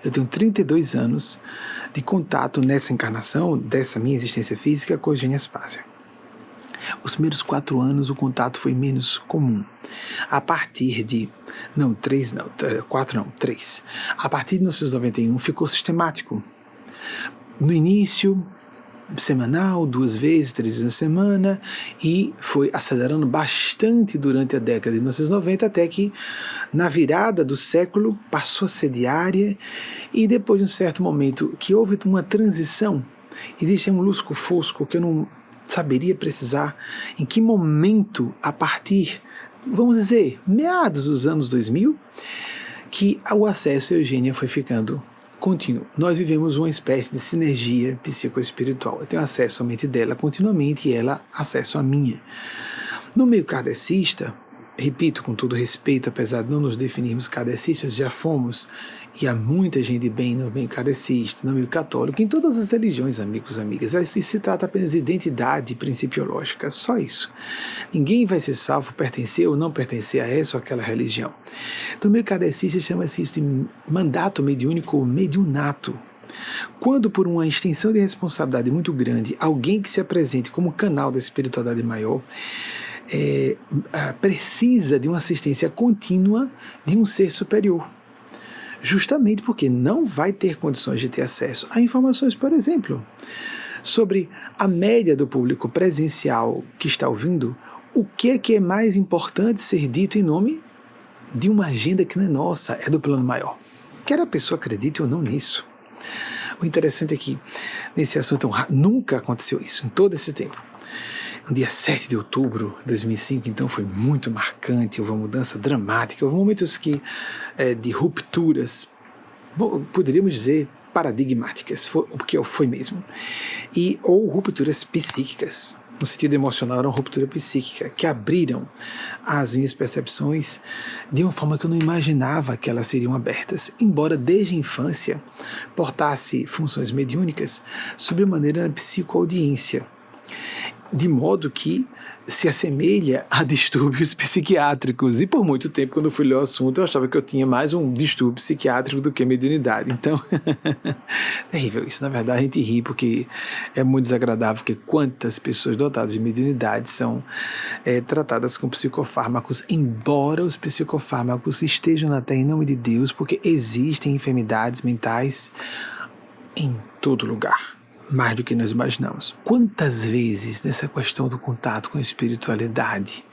Eu tenho 32 anos de contato nessa encarnação, dessa minha existência física, com Eugênia Spásia. Os primeiros 4 anos o contato foi menos comum. A partir de... Não, 3 não, 4 não, 3. A partir de 1991 ficou sistemático. No início, semanal, 2 vezes, 3 vezes na semana, e foi acelerando bastante durante a década de 1990, até que na virada do século passou a ser diária, e depois de um certo momento que houve uma transição, existe um lusco-fusco que eu não saberia precisar em que momento, a partir, vamos dizer, meados dos anos 2000, que o acesso à Eugênia foi ficando contínuo. Nós vivemos uma espécie de sinergia psicoespiritual. Eu tenho acesso à mente dela continuamente e ela acesso à minha. No meio kardecista, repito com todo respeito, apesar de não nos definirmos kardecistas, já fomos, e há muita gente bem no meio kardecista, no meio católico, em todas as religiões, amigos e amigas. Isso se trata apenas de identidade principiológica, só isso. Ninguém vai ser salvo pertencer ou não pertencer a essa ou aquela religião. No meio kardecista chama-se isso de mandato mediúnico ou mediunato. Quando, por uma extensão de responsabilidade muito grande, alguém que se apresente como canal da espiritualidade maior precisa de uma assistência contínua de um ser superior, justamente porque não vai ter condições de ter acesso a informações, por exemplo, sobre a média do público presencial que está ouvindo, o que é mais importante ser dito em nome de uma agenda que não é nossa, é do plano maior. Quer a pessoa acredite ou não nisso. O interessante é que nesse assunto nunca aconteceu isso, em todo esse tempo. No dia 7 de outubro de 2005, então, foi muito marcante, houve uma mudança dramática, houve momentos de rupturas, poderíamos dizer, paradigmáticas, porque foi mesmo, ou rupturas psíquicas, no sentido emocional, era uma ruptura psíquica, que abriram as minhas percepções de uma forma que eu não imaginava que elas seriam abertas, embora desde a infância portasse funções mediúnicas sob a maneira da psicoaudiência, de modo que se assemelha a distúrbios psiquiátricos. E por muito tempo, quando eu fui ler o assunto, eu achava que eu tinha mais um distúrbio psiquiátrico do que mediunidade. Então, terrível isso. Na verdade, a gente ri porque é muito desagradável, porque quantas pessoas dotadas de mediunidade são tratadas com psicofármacos, embora os psicofármacos estejam na Terra em nome de Deus, porque existem enfermidades mentais em todo lugar. Mais do que nós imaginamos. Quantas vezes nessa questão do contato com a espiritualidade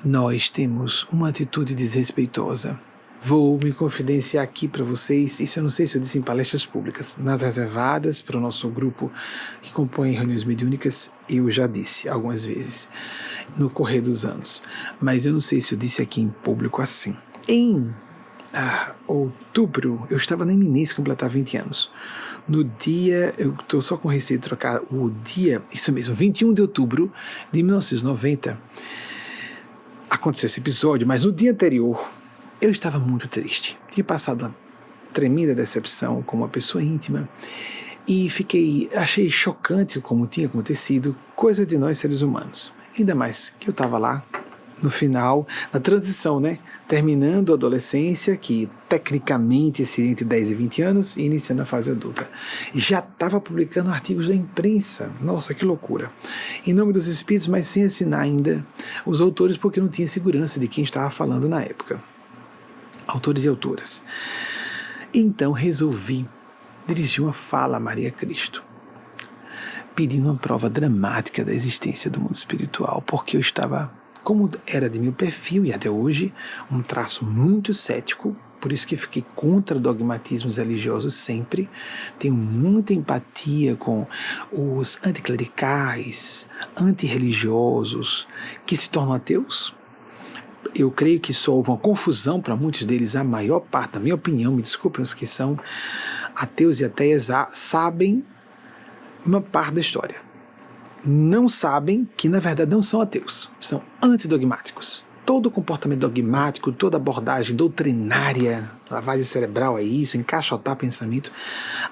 nós temos uma atitude desrespeitosa? Vou me confidenciar aqui para vocês, isso eu não sei se eu disse em palestras públicas, nas reservadas para o nosso grupo que compõe reuniões mediúnicas, eu já disse algumas vezes no correr dos anos, mas eu não sei se eu disse aqui em público assim. Em outubro, eu estava na iminência de completar 20 anos. No dia, eu estou só com receio de trocar o dia, isso mesmo, 21 de outubro de 1990, aconteceu esse episódio, mas no dia anterior, eu estava muito triste. Tinha passado uma tremenda decepção com uma pessoa íntima e achei chocante como tinha acontecido, coisa de nós seres humanos. Ainda mais que eu estava lá no final, na transição, né? Terminando a adolescência, que tecnicamente seria entre 10 e 20 anos, e iniciando a fase adulta. Já estava publicando artigos da imprensa. Nossa, que loucura. Em nome dos espíritos, mas sem assinar ainda os autores, porque não tinha segurança de quem estava falando na época. Autores e autoras. Então resolvi dirigir uma fala a Maria Cristo, pedindo uma prova dramática da existência do mundo espiritual, porque eu estava, como era de meu perfil e até hoje, um traço muito cético, por isso que fiquei contra dogmatismos religiosos sempre, tenho muita empatia com os anticlericais, antirreligiosos, que se tornam ateus. Eu creio que só houve uma confusão para muitos deles, a maior parte, na minha opinião, me desculpem os que são ateus e ateias, sabem uma parte da história. Não sabem que, na verdade, não são ateus, são antidogmáticos. Todo comportamento dogmático, toda abordagem doutrinária, lavagem cerebral é isso, encaixotar pensamento,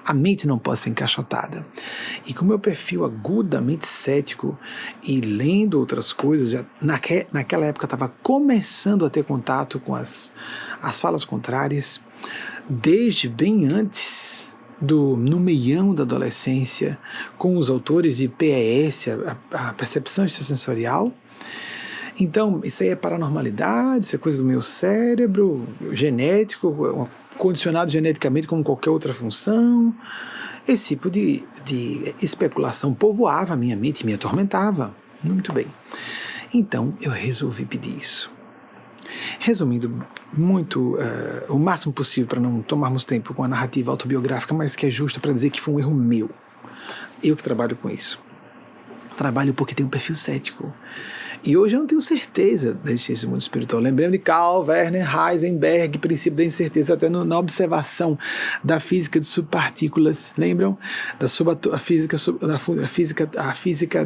a mente não pode ser encaixotada. E com o meu perfil agudamente cético e lendo outras coisas, já naquela época eu estava começando a ter contato com as falas contrárias, desde bem antes no meião da adolescência, com os autores de PES, a percepção extrasensorial. Então, isso aí é paranormalidade, isso é coisa do meu cérebro, genético, condicionado geneticamente como qualquer outra função. Esse tipo de especulação povoava a minha mente e me atormentava. Muito bem. Então, eu resolvi pedir isso. Resumindo o máximo possível, para não tomarmos tempo com a narrativa autobiográfica, mas que é justa para dizer que foi um erro meu. Eu que trabalho com isso. Trabalho porque tenho um perfil cético. E hoje eu não tenho certeza da existência do mundo espiritual. Lembrando de Carl Werner Heisenberg, princípio da incerteza, até na observação da física de subpartículas. Lembram? A física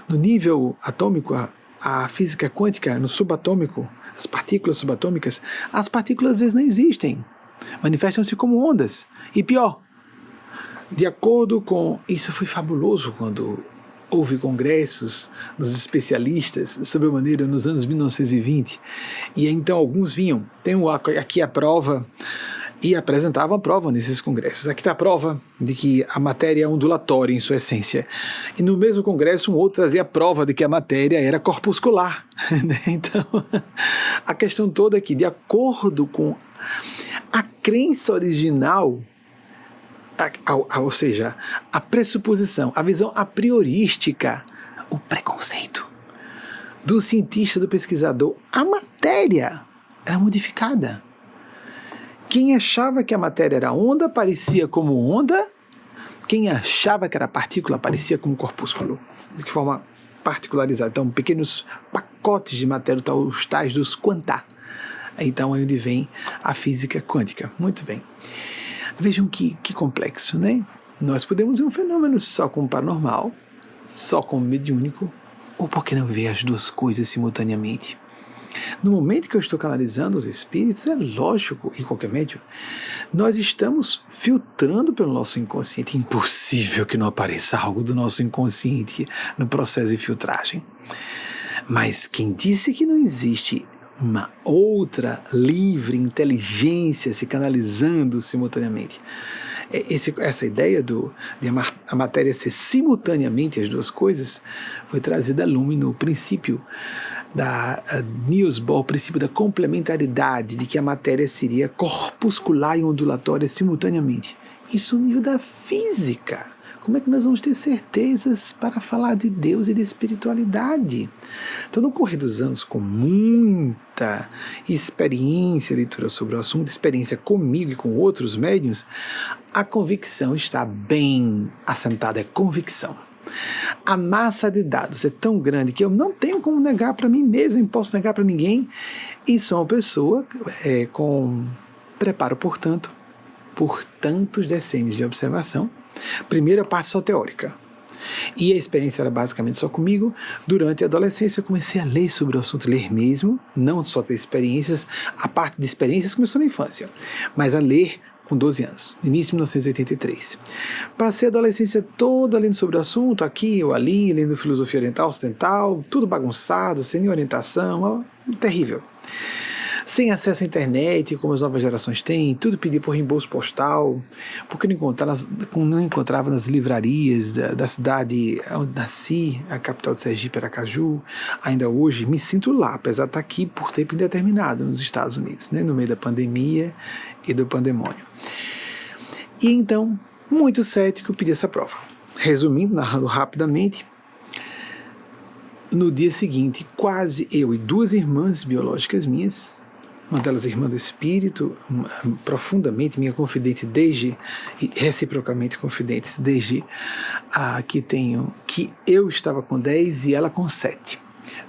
no nível atômico, a física quântica no subatômico, as partículas subatômicas. As partículas às vezes não existem. Manifestam-se como ondas. E pior, de acordo com... Isso foi fabuloso quando houve congressos dos especialistas sobre a maneira nos anos 1920, e então alguns vinham, tem aqui a prova, e apresentavam a prova nesses congressos. Aqui está a prova de que a matéria é ondulatória em sua essência. E no mesmo congresso, um outro trazia a prova de que a matéria era corpuscular. Então, a questão toda é que, de acordo com a crença original, ou seja, a pressuposição, a visão a priorística, o preconceito do cientista, do pesquisador, a matéria era modificada. Quem achava que a matéria era onda, parecia como onda. Quem achava que era partícula, parecia como corpúsculo. De que forma particularizada. Então, pequenos pacotes de matéria, os tais dos quanta. Então, aí onde vem a física quântica. Muito bem. Vejam que complexo, né? Nós podemos ver um fenômeno só como paranormal, só como mediúnico, ou por que não ver as duas coisas simultaneamente? No momento que eu estou canalizando os espíritos, é lógico, e qualquer médium, nós estamos filtrando pelo nosso inconsciente. Impossível que não apareça algo do nosso inconsciente no processo de filtragem. Mas quem disse que não existe uma outra livre inteligência se canalizando simultaneamente? Essa ideia de a matéria ser simultaneamente as duas coisas foi trazida a lume no princípio da Niels Bohr, o princípio da complementaridade, de que a matéria seria corpuscular e ondulatória simultaneamente. Isso no nível da física. Como é que nós vamos ter certezas para falar de Deus e de espiritualidade? Então, no correr dos anos, com muita experiência, leitura sobre o assunto, experiência comigo e com outros médiuns, a convicção está bem assentada, é convicção. A massa de dados é tão grande que eu não tenho como negar para mim mesmo, nem posso negar para ninguém, e sou uma pessoa com preparo, portanto, por tantos decênios de observação. Primeira parte só teórica. E a experiência era basicamente só comigo. Durante a adolescência eu comecei a ler sobre o assunto, ler mesmo, não só ter experiências. A parte de experiências começou na infância, mas a ler com 12 anos, início de 1983. Passei a adolescência toda lendo sobre o assunto, aqui ou ali, lendo filosofia oriental, ocidental, tudo bagunçado, sem orientação, terrível. Sem acesso à internet, como as novas gerações têm, tudo pedir por reembolso postal, porque não encontrava nas livrarias da cidade onde nasci, a capital de Sergipe, Aracaju. Ainda hoje me sinto lá, apesar de estar aqui por tempo indeterminado nos Estados Unidos, né, no meio da pandemia e do pandemônio. E então, muito cético, pedi essa prova. Resumindo, narrando rapidamente, no dia seguinte, quase eu e duas irmãs biológicas minhas, uma delas irmã do espírito, profundamente minha confidente desde, e reciprocamente confidentes desde que eu estava com 10 e ela com 7.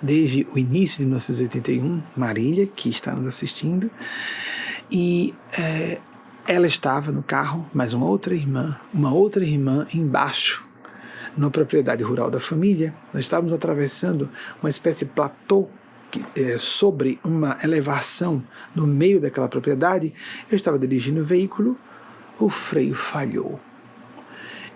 Desde o início de 1981, Marília, que está nos assistindo, e ela estava no carro, mas uma outra irmã embaixo, na propriedade rural da família. Nós estávamos atravessando uma espécie de platô sobre uma elevação no meio daquela propriedade. Eu estava dirigindo o veículo, o freio falhou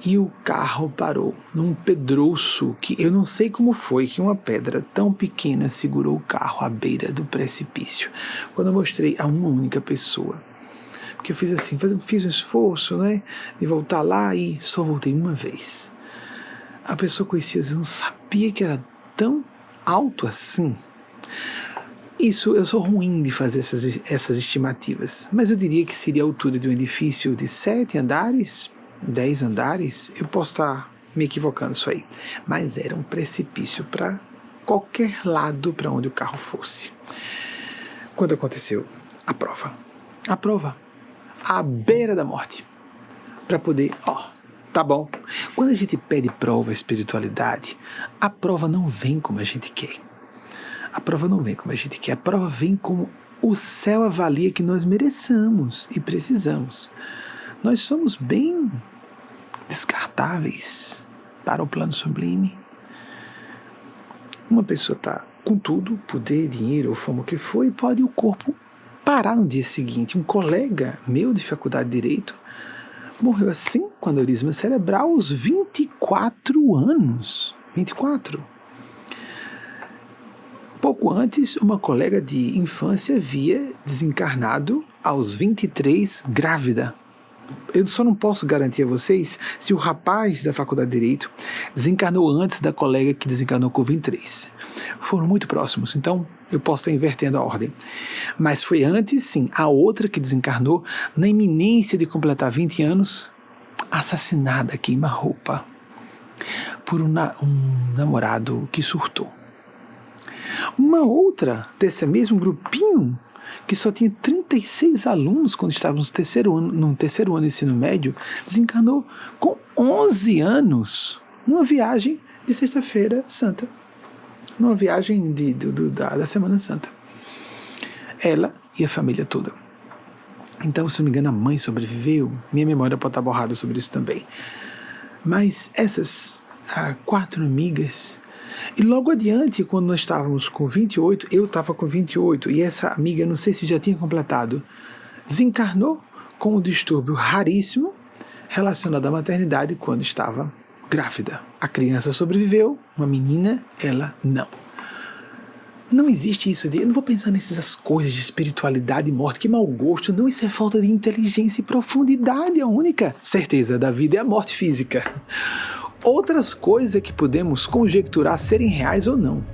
e o carro parou num pedrouço que eu não sei como foi que uma pedra tão pequena segurou o carro à beira do precipício. Quando eu mostrei a uma única pessoa, porque eu fiz assim, fiz um esforço, né, de voltar lá e só voltei uma vez. A pessoa conhecia, eu não sabia que era tão alto assim. Isso, eu sou ruim de fazer essas estimativas, mas eu diria que seria a altura de um edifício de 7 andares, 10 andares, eu posso estar me equivocando isso aí, mas era um precipício para qualquer lado para onde o carro fosse. Quando aconteceu a prova, à beira da morte, para poder, tá bom. Quando a gente pede prova à espiritualidade, a prova não vem como a gente quer. A prova não vem como a gente quer, a prova vem como o céu avalia que nós mereçamos e precisamos. Nós somos bem descartáveis para o plano sublime. Uma pessoa está com tudo, poder, dinheiro ou fama, o que for, e pode o corpo parar no dia seguinte. Um colega meu de faculdade de Direito morreu assim com aneurisma cerebral aos 24 anos. 24. Pouco antes, uma colega de infância havia desencarnado aos 23, grávida. Eu só não posso garantir a vocês se o rapaz da faculdade de Direito desencarnou antes da colega que desencarnou com 23. Foram muito próximos, então eu posso estar invertendo a ordem. Mas foi antes, sim, a outra que desencarnou, na iminência de completar 20 anos, assassinada queima-roupa por um namorado que surtou. Uma outra desse mesmo grupinho, que só tinha 36 alunos quando estávamos no terceiro ano do ensino médio, desencarnou com 11 anos, numa viagem de Sexta-feira Santa, numa viagem da Semana Santa. Ela e a família toda. Então, se não me engano, a mãe sobreviveu. Minha memória pode estar borrada sobre isso também. Mas essas 4 amigas... E logo adiante, quando nós estávamos com 28, eu estava com 28, e essa amiga, não sei se já tinha completado, desencarnou com um distúrbio raríssimo relacionado à maternidade quando estava grávida. A criança sobreviveu, uma menina, ela não. Não existe isso de, eu não vou pensar nessas coisas de espiritualidade e morte, que mau gosto, não, isso é falta de inteligência e profundidade. A única certeza da vida é a morte física. Outras coisas que podemos conjecturar serem reais ou não.